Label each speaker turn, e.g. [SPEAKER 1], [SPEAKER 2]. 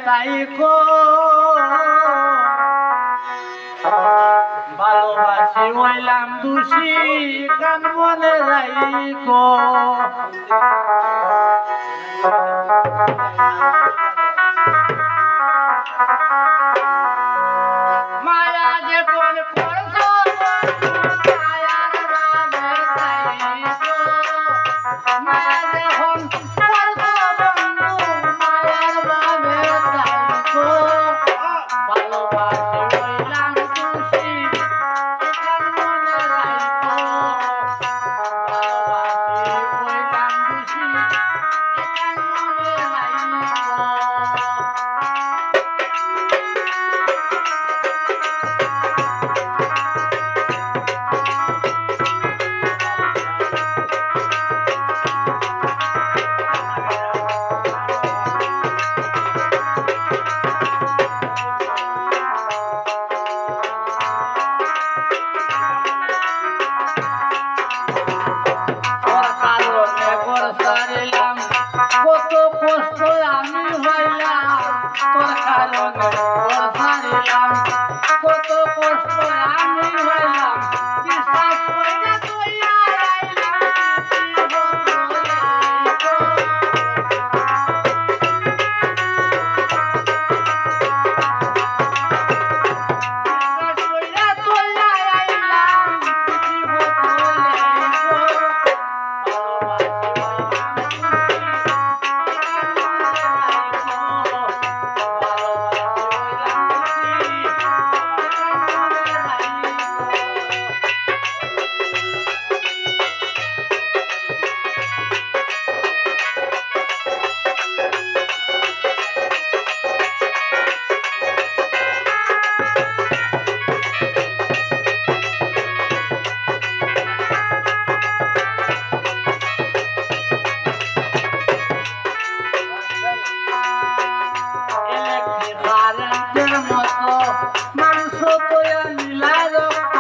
[SPEAKER 1] তাই কো ভালোবাসি হইলাম দোষী গান মনে রাইকো মায়া যে কোন করছো মায়ার নামে তাই কো মায়া যখন করছো বন্ধু মায়ার নামে তাই কো ভালোবাসি হইলাম দোষী গান মনে রাইকো ভালোবাসি হইলাম দোষী গান কত কষ্ট আমি হইলাম তোর কারণে সারিলাম কত কষ্ট আমি হইলাম বিশ্বাস কইরা তুইয়া আইলাম বিশ্বাস কইরা তুইয়া আইলাম মানুষ তো নীলা রক্ত